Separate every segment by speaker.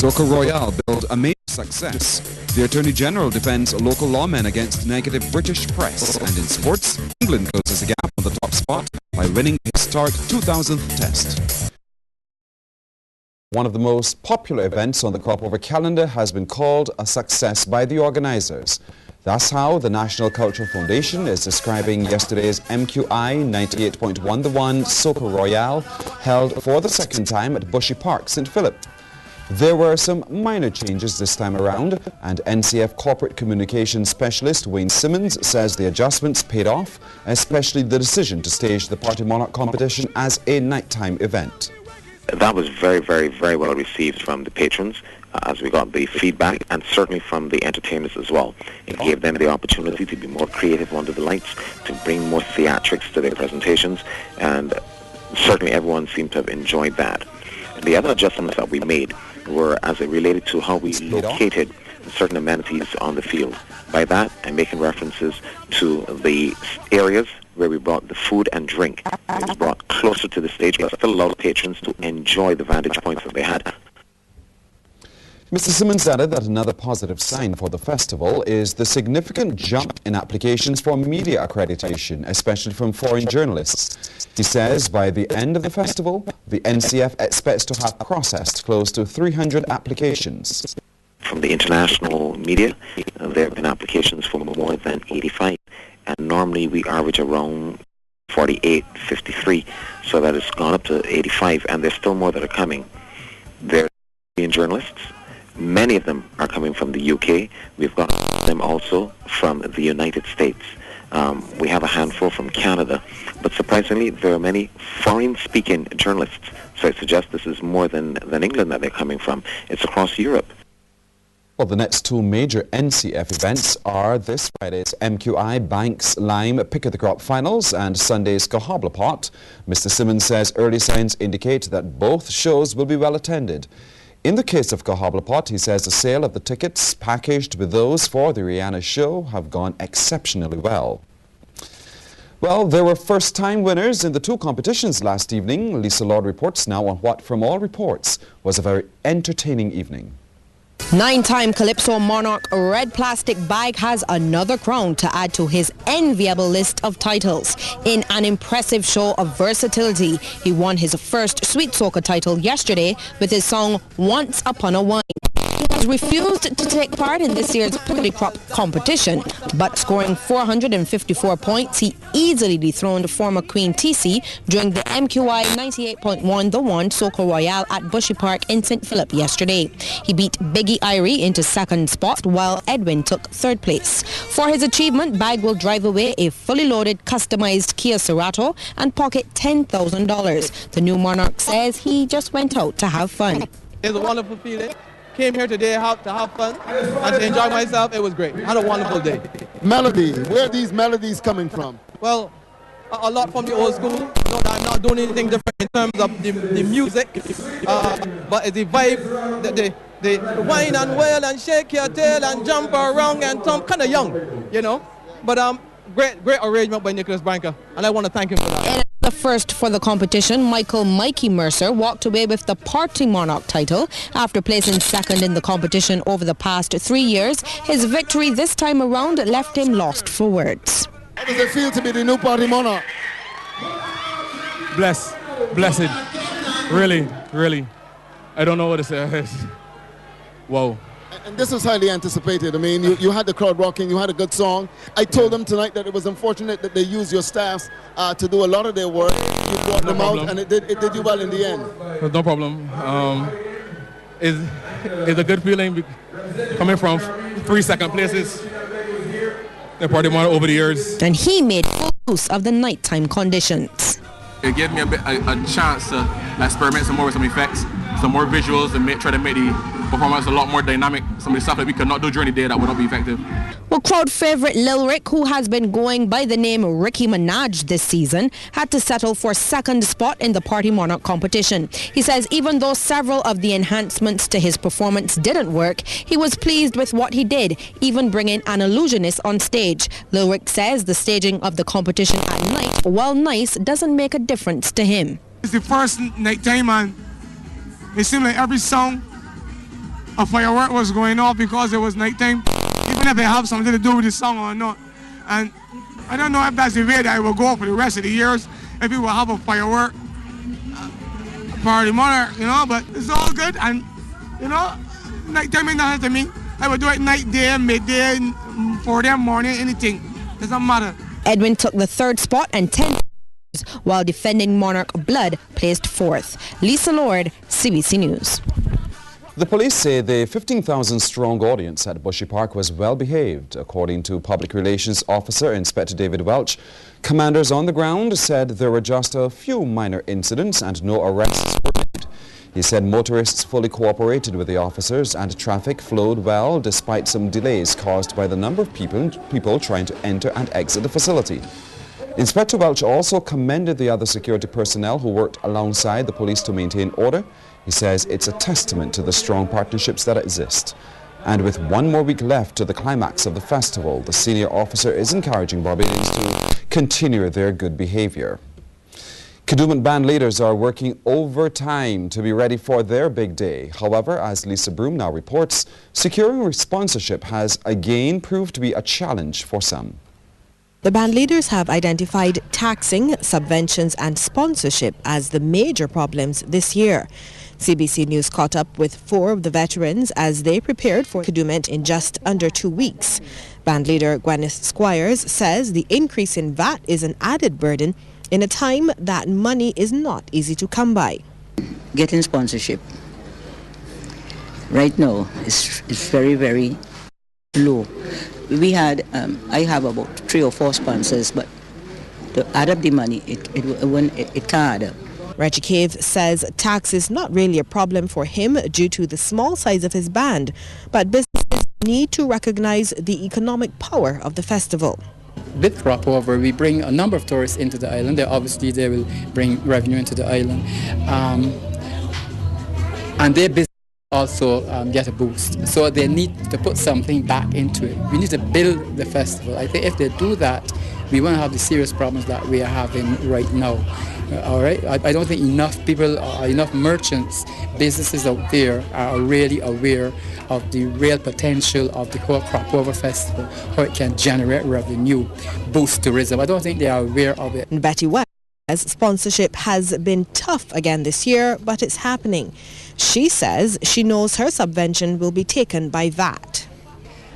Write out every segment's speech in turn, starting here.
Speaker 1: Soca Royale billed a major success. The Attorney General defends local lawmen against negative British press. And in sports, England closes the gap on the top spot by winning a historic 2000th test. One of the most popular events on the Crop Over calendar has been called a success by the organizers. That's how the National Cultural Foundation is describing yesterday's MQI 98.1 The One Soca Royale, held for the second time at Bushy Park, St. Philip. There were some minor changes this time around, and NCF Corporate Communications Specialist Wayne Simmons says the adjustments paid off, especially the decision to stage the Party Monarch competition as a nighttime event.
Speaker 2: That was very, very, very well received from the patrons as we got the feedback, and certainly from the entertainers as well. It gave them the opportunity to be more creative under the lights, to bring more theatrics to their presentations, and certainly everyone seemed to have enjoyed that. And the other adjustments that we made were as it related to how we located certain amenities on the field. By that, I'm making references to the areas where we brought the food and drink. It was brought closer to the stage, but still allowed patrons to enjoy the vantage points that they had.
Speaker 1: Mr. Simmons added that another positive sign for the festival is the significant jump in applications for media accreditation, especially from foreign journalists. He says by the end of the festival, the NCF expects to have processed close to 300 applications.
Speaker 2: From the international media, there have been applications for more than 85, and normally we average around 48, 53, so that it's gone up to 85, and there's still more that are coming. There are Indian journalists. Many of them are coming from the UK. We've got them also from the United States. We have a handful from Canada, but surprisingly there are many foreign-speaking journalists. So I suggest this is more than England that they're coming from. It's across Europe.
Speaker 1: Well, the next two major NCF events are this Friday's MQI Banks Lime Pick of the Crop Finals and Sunday's Cohabla Pot. Mr. Simmons says early signs indicate that both shows will be well attended. In the case of Cohabla Pot, he says the sale of the tickets packaged with those for the Rihanna show have gone exceptionally well. Well, there were first-time winners in the two competitions last evening. Lisa Lord reports now on what, from all reports, was a very entertaining evening.
Speaker 3: Nine-time Calypso Monarch Red Plastic Bag has another crown to add to his enviable list of titles. In an impressive show of versatility, he won his first Sweet Soca title yesterday with his song Once Upon a Wine. He has refused to take part in this year's Pick of the Crop competition, but scoring 454 points, he easily dethroned former Queen TC during the MQI 98.1 The One Soca Royale at Bushy Park in St. Philip yesterday. He beat Biggie Irie into second spot, while Edwin took third place. For his achievement, Bag will drive away a fully loaded, customized Kia Cerato and pocket $10,000. The new Monarch says he just went out to have fun.
Speaker 4: It's a wonderful feeling. Came here today to have fun and to enjoy myself. It was great. I had a wonderful day.
Speaker 5: Melody, where are these melodies coming from?
Speaker 4: Well, a lot from the old school. I'm not doing anything different in terms of the music, but it's the vibe, the whine and wail and shake your tail and jump around and thump, kind of young, you know. But great arrangement by Nicholas Branca, and I want to thank him for that.
Speaker 3: The first for the competition, Mikey Mercer walked away with the Party Monarch title after placing second in the competition over the past 3 years. His victory this time around left him lost for words.
Speaker 5: How does it feel to be the new Party Monarch?
Speaker 6: Blessed, really. I don't know what to say. Whoa.
Speaker 5: And this was highly anticipated. I mean, you had the crowd rocking, you had a good song. I told them tonight that it was unfortunate that they used your staffs to do a lot of their work. You brought them out, and it did you well in the end.
Speaker 6: No problem. It's a good feeling coming from 3 second places. The Party Monarch over the years.
Speaker 3: And he made full use of the nighttime conditions.
Speaker 6: It gave me a chance to experiment some more with some effects, some more visuals, and try to make the performance a lot more dynamic. Some of the stuff that we could not do during the day that would not be effective.
Speaker 3: Well, crowd favourite Lil Rick, who has been going by the name Ricky Minaj this season, had to settle for second spot in the Party Monarch competition. He says even though several of the enhancements to his performance didn't work, he was pleased with what he did, even bringing an illusionist on stage. Lil Rick says the staging of the competition at night, while nice, doesn't make a difference to him.
Speaker 7: It's the first night time, and it seems like every song a firework was going off because it was nighttime, even if it have something to do with the song or not. And I don't know if that's the way that it will go for the rest of the years, if we will have a firework party monarch, you know, but it's all good. And, you know, nighttime ain't nothing to me. I would do it night, day, midday, 4 a.m. morning, anything. It doesn't matter.
Speaker 3: Edwin took the third spot and 10 while defending Monarch Blood placed fourth. Lisa Lord, CBC News.
Speaker 1: The police say the 15,000-strong audience at Bushy Park was well behaved. According to Public Relations Officer Inspector David Welch, commanders on the ground said there were just a few minor incidents and no arrests were made. He said motorists fully cooperated with the officers and traffic flowed well despite some delays caused by the number of people trying to enter and exit the facility. Inspector Welch also commended the other security personnel who worked alongside the police to maintain order. He says it's a testament to the strong partnerships that exist. And with one more week left to the climax of the festival, the senior officer is encouraging Barbadians to continue their good behavior. Kadooment band leaders are working overtime to be ready for their big day. However, as Lisa Broom now reports, securing sponsorship has again proved to be a challenge for some.
Speaker 3: The band leaders have identified taxing, subventions and sponsorship as the major problems this year. CBC News caught up with 4 of the veterans as they prepared for Kadooment in just under 2 weeks. Band leader Gwyneth Squires says the increase in VAT is an added burden in a time that money is not easy to come by.
Speaker 8: Getting sponsorship right now is very, very low. We had, I have about 3 or 4 sponsors, but to add up the money, it can't add up.
Speaker 3: Reggie Cave says tax is not really a problem for him due to the small size of his band, but businesses need to recognize the economic power of the festival.
Speaker 9: With Crop-Over, we bring a number of tourists into the island. Obviously, they will bring revenue into the island. And their business also get a boost. So they need to put something back into it. We need to build the festival. I think if they do that, we won't have the serious problems that we are having right now. All right. I don't think enough people, enough merchants, businesses out there are really aware of the real potential of the Crop-Over Festival, how it can generate revenue, boost tourism. I don't think they are aware of it.
Speaker 3: Betty West says sponsorship has been tough again this year, but it's happening. She says she knows her subvention will be taken by VAT.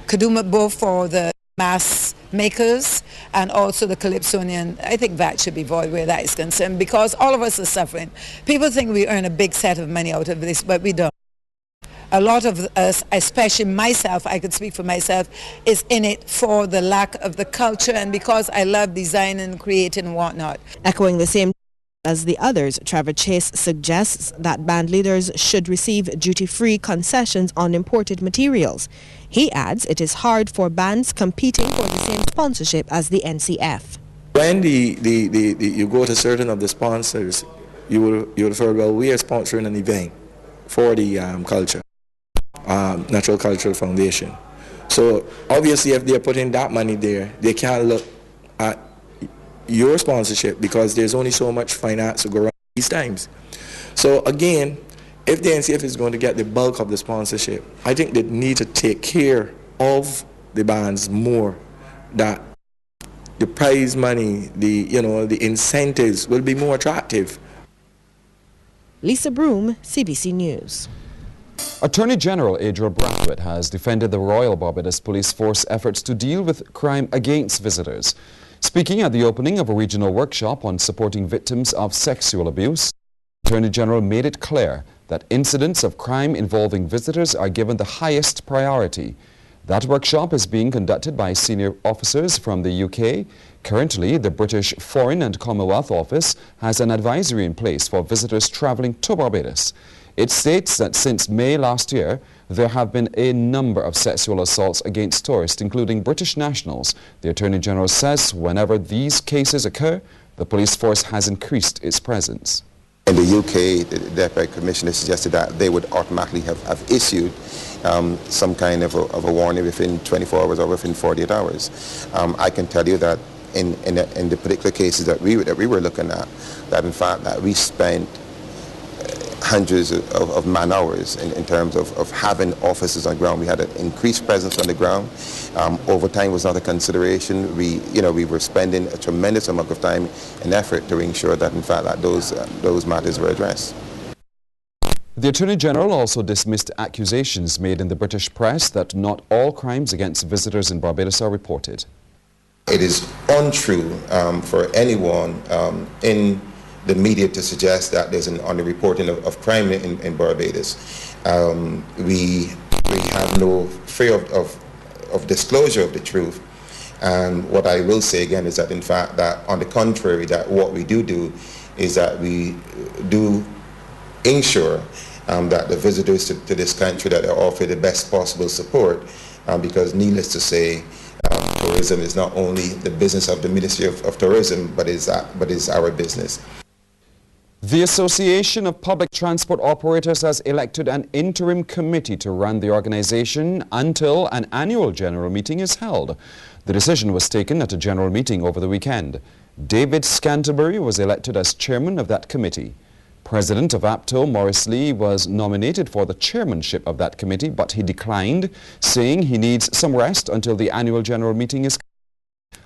Speaker 10: Kadooment both for the mass makers and also the Calypsonian, I think VAT should be void where that is concerned because all of us are suffering. People think we earn a big set of money out of this, but we don't. A lot of us, especially myself, I could speak for myself, is in it for the lack of the culture and because I love design and creating and whatnot.
Speaker 3: Echoing the same as the others, Trevor Chase suggests that band leaders should receive duty-free concessions on imported materials. He adds it is hard for bands competing for the same sponsorship as the NCF.
Speaker 11: When you go to certain of the sponsors, you will hear, well, we are sponsoring an event for the culture, Natural Cultural Foundation. So obviously if they're putting that money there, they can't look at your sponsorship because there's only so much finance to go around these times. So again, if the NCF is going to get the bulk of the sponsorship, I think they need to take care of the bands more, that the prize money, the incentives will be more attractive.
Speaker 3: Lisa Broom, CBC News.
Speaker 1: Attorney General Adriel Brathwaite has defended the Royal Barbados Police Force efforts to deal with crime against visitors. Speaking at the opening of a regional workshop on supporting victims of sexual abuse, the Attorney General made it clear that incidents of crime involving visitors are given the highest priority. That workshop is being conducted by senior officers from the UK. Currently, the British Foreign and Commonwealth Office has an advisory in place for visitors travelling to Barbados. It states that since May last year, there have been a number of sexual assaults against tourists, including British nationals. The Attorney General says whenever these cases occur, the police force has increased its presence.
Speaker 12: In the UK, the Deputy Commissioner suggested that they would automatically have issued some kind of a warning within 24 hours or within 48 hours. I can tell you that in the particular cases that we were looking at, that in fact that we spent hundreds of man hours in terms of having officers on ground. We had an increased presence on the ground. Overtime was not a consideration. We were spending a tremendous amount of time and effort to ensure that, in fact, that those matters were addressed.
Speaker 1: The Attorney General also dismissed accusations made in the British press that not all crimes against visitors in Barbados are reported.
Speaker 12: It is untrue for anyone in the media to suggest that there's an underreporting of crime in Barbados. We have no fear of disclosure of the truth. And what I will say again is that, in fact, that on the contrary, that what we do is that we do ensure that the visitors to this country that are offered the best possible support, because needless to say, tourism is not only the business of the Ministry of Tourism, but is our business.
Speaker 1: The Association of Public Transport Operators has elected an interim committee to run the organization until an annual general meeting is held. The decision was taken at a general meeting over the weekend. David Scanterbury was elected as chairman of that committee. President of APTO, Maurice Lee, was nominated for the chairmanship of that committee, but he declined, saying he needs some rest until the annual general meeting is.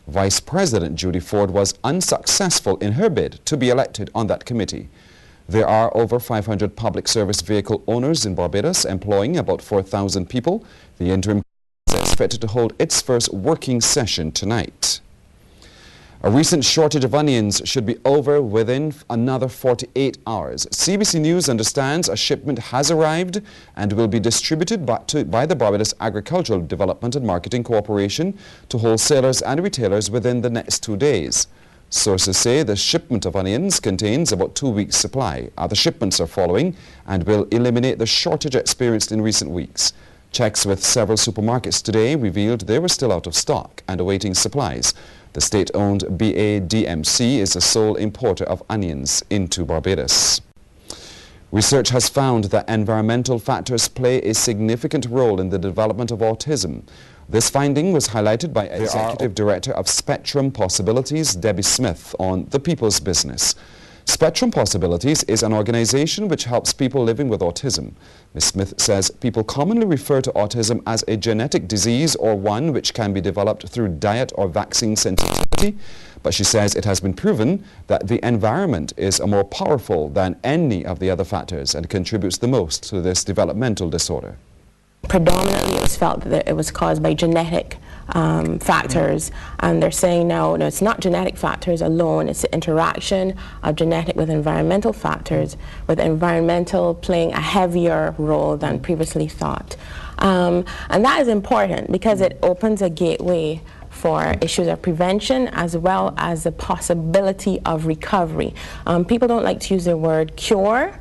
Speaker 1: Vice President Judy Ford was unsuccessful in her bid to be elected on that committee. There are over 500 public service vehicle owners in Barbados, employing about 4,000 people. The interim committee is expected to hold its first working session tonight. A recent shortage of onions should be over within another 48 hours. CBC News understands a shipment has arrived and will be distributed by the Barbados Agricultural Development and Marketing Corporation to wholesalers and retailers within the next 2 days. Sources say the shipment of onions contains about 2 weeks' supply. Other shipments are following and will eliminate the shortage experienced in recent weeks. Checks with several supermarkets today revealed they were still out of stock and awaiting supplies. The state-owned BADMC is the sole importer of onions into Barbados. Research has found that environmental factors play a significant role in the development of autism. This finding was highlighted by Executive Director of Spectrum Possibilities, Debbie Smith, on The People's Business. Spectrum Possibilities is an organization which helps people living with autism. Ms. Smith says people commonly refer to autism as a genetic disease or one which can be developed through diet or vaccine sensitivity, but she says it has been proven that the environment is more powerful than any of the other factors and contributes the most to this developmental disorder.
Speaker 13: Predominantly it was felt that it was caused by genetic factors, and they're saying now no, it's not genetic factors alone, it's the interaction of genetic with environmental factors, with environmental playing a heavier role than previously thought. And that is important because it opens a gateway for issues of prevention as well as the possibility of recovery. People don't like to use the word cure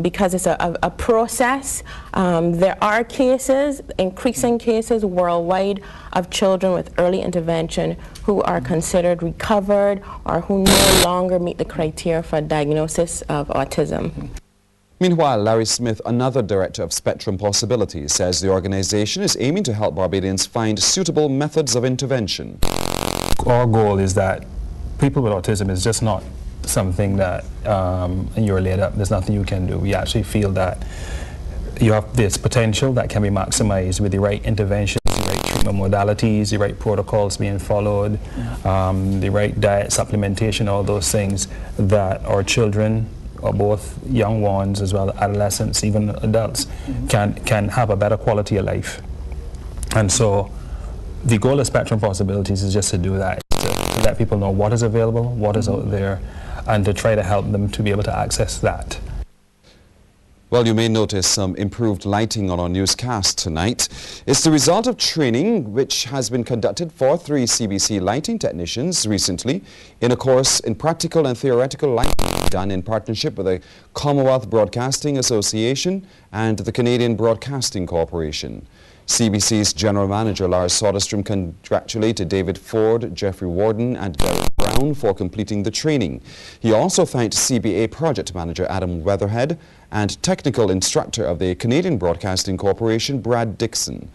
Speaker 13: because it's a process. There are cases, increasing cases worldwide, of children with early intervention who are considered recovered or who no longer meet the criteria for diagnosis of autism.
Speaker 1: Meanwhile, Larry Smith, another director of Spectrum Possibilities, says the organization is aiming to help Barbadians find suitable methods of intervention.
Speaker 14: Our goal is that people with autism is just not something that you're laid up, there's nothing you can do. We actually feel that you have this potential that can be maximized with the right interventions, the right treatment modalities, the right protocols being followed, the right diet, supplementation, all those things that our children, or both young ones as well as adolescents, even adults, can have a better quality of life. And so the goal of Spectrum Possibilities is just to do that, to let people know what is available, what is out there, and to try to help them to be able to access that.
Speaker 1: Well, you may notice some improved lighting on our newscast tonight. It's the result of training which has been conducted for 3 CBC lighting technicians recently in a course in practical and theoretical lighting done in partnership with the Commonwealth Broadcasting Association and the Canadian Broadcasting Corporation. CBC's General Manager Lars Soderstrom congratulated David Ford, Jeffrey Warden and Derek Brown for completing the training. He also thanked CBA Project Manager Adam Weatherhead and Technical Instructor of the Canadian Broadcasting Corporation Brad Dixon.